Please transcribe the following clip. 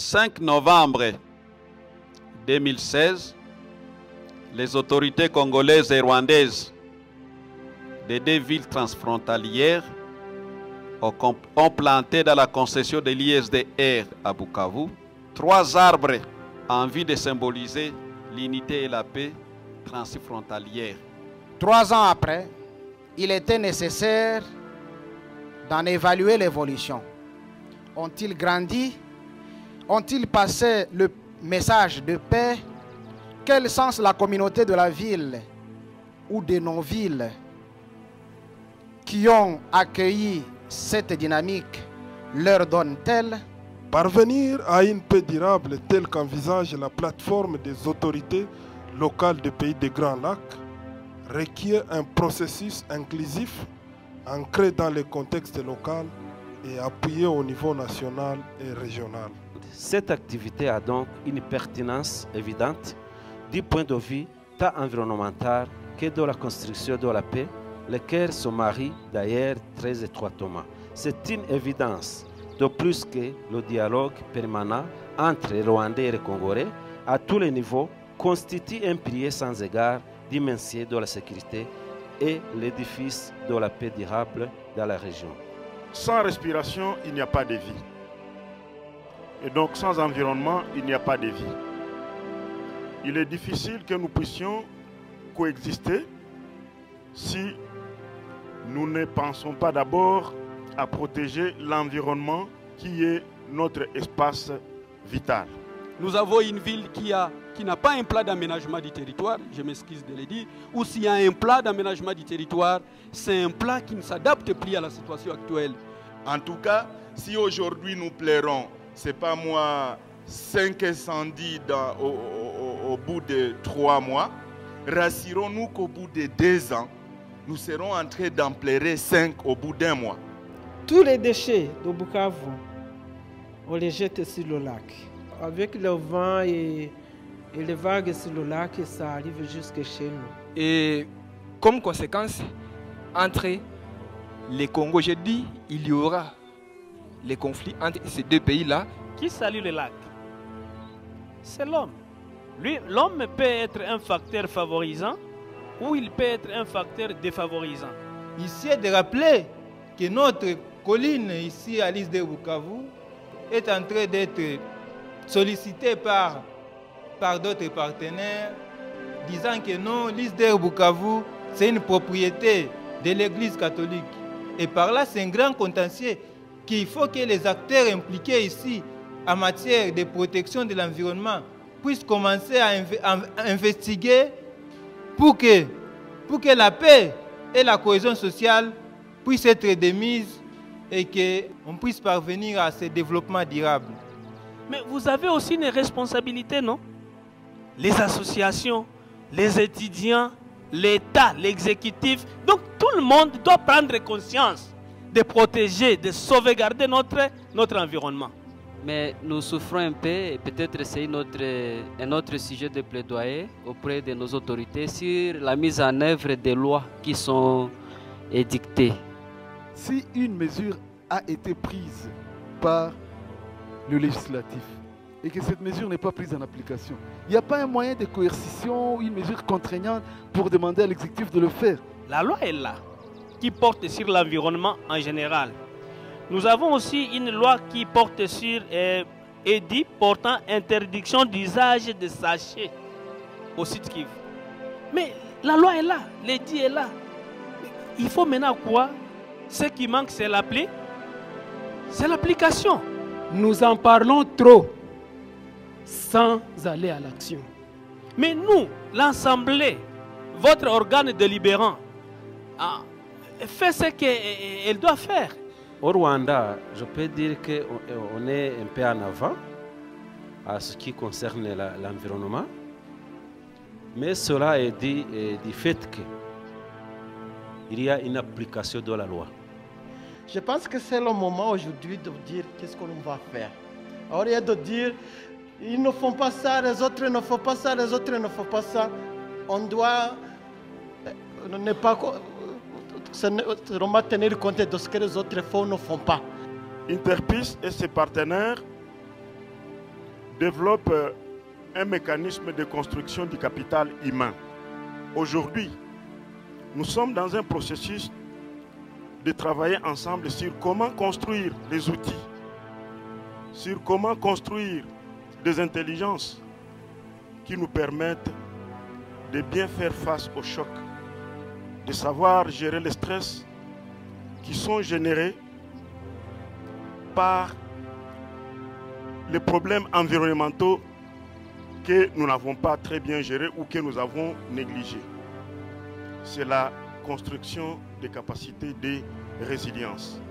5 novembre 2016, les autorités congolaises et rwandaises des 2 villes transfrontalières ont planté dans la concession de l'ISDR à Bukavu 3 arbres en vue de symboliser l'unité et la paix transfrontalière. 3 ans après, il était nécessaire d'en évaluer l'évolution. Ont-ils grandi? Ont-ils passé le message de paix? Quel sens la communauté de la ville ou de nos villes qui ont accueilli cette dynamique leur donne-t-elle? Parvenir à une paix durable telle qu'envisage la plateforme des autorités locales des pays des Grands Lacs requiert un processus inclusif ancré dans le contexte local et appuyé au niveau national et régional. Cette activité a donc une pertinence évidente du point de vue tant environnemental que de la construction de la paix, lesquels se marient d'ailleurs très étroitement. C'est une évidence, de plus que le dialogue permanent entre les Rwandais et les Congolais à tous les niveaux constitue un pilier sans égard du maintien de la sécurité et l'édifice de la paix durable dans la région. Sans respiration, il n'y a pas de vie. Et donc sans environnement, il n'y a pas de vie. Il est difficile que nous puissions coexister si nous ne pensons pas d'abord à protéger l'environnement qui est notre espace vital. Nous avons une ville qui n'a pas un plan d'aménagement du territoire, je m'excuse de le dire, ou s'il y a un plan d'aménagement du territoire, c'est un plan qui ne s'adapte plus à la situation actuelle. En tout cas, si aujourd'hui nous plairons, c'est pas moi, 5 incendies au bout de 3 mois, rassurons-nous qu'au bout de 2 ans, nous serons en train d'en plairer 5 au bout d'1 mois. Tous les déchets de Bukavu, on les jette sur le lac. Avec le vent et les vagues sur le lac, ça arrive jusque chez nous. Et comme conséquence, entre les Congo, j'ai dit, il y aura les conflits entre ces 2 pays-là. Qui salue le lac? C'est l'homme. L'homme peut être un facteur favorisant ou il peut être un facteur défavorisant. Ici, de rappeler que notre colline ici à l'île de Bukavu est en train d'être sollicitée par d'autres partenaires, disant que non, l'île de Bukavu, c'est une propriété de l'Église catholique. Et par là, c'est un grand contentieux qu'il faut que les acteurs impliqués ici en matière de protection de l'environnement puissent commencer à investiguer pour que la paix et la cohésion sociale puissent être démises et qu'on puisse parvenir à ce développement durable. Mais vous avez aussi une responsabilité, non? Les associations, les étudiants, l'État, l'exécutif. Donc tout le monde doit prendre conscience de protéger, de sauvegarder notre environnement. Mais nous souffrons un peu et peut-être c'est un autre sujet de plaidoyer auprès de nos autorités sur la mise en œuvre des lois qui sont édictées. Si une mesure a été prise par le législatif et que cette mesure n'est pas prise en application, il n'y a pas un moyen de coercition ou une mesure contraignante pour demander à l'exécutif de le faire. La loi est là, qui porte sur l'environnement en général. Nous avons aussi une loi qui porte sur édit portant interdiction d'usage de sachets au site Kivu. Mais la loi est là, l'édit est là. Il faut maintenant quoi? Ce qui manque, c'est l'application. Nous en parlons trop sans aller à l'action. Mais nous, l'Assemblée, votre organe délibérant, fait ce qu'elle doit faire. Au Rwanda, je peux dire qu'on est un peu en avant à ce qui concerne l'environnement. Mais cela est dit du fait qu'il y a une application de la loi. Je pense que c'est le moment aujourd'hui de dire qu'est-ce qu'on va faire. Alors il y a de dire, ils ne font pas ça, les autres ne font pas ça, les autres ne font pas ça. On doit ne pas tenir compte de ce que les autres font ou ne font pas. Interpeace et ses partenaires développe un mécanisme de construction du capital humain. Aujourd'hui, nous sommes dans un processus de travailler ensemble sur comment construire des outils, sur comment construire des intelligences qui nous permettent de bien faire face au choc, de savoir gérer les stress qui sont générés par les problèmes environnementaux que nous n'avons pas très bien gérés ou que nous avons négligés. C'est la construction des capacités de résilience.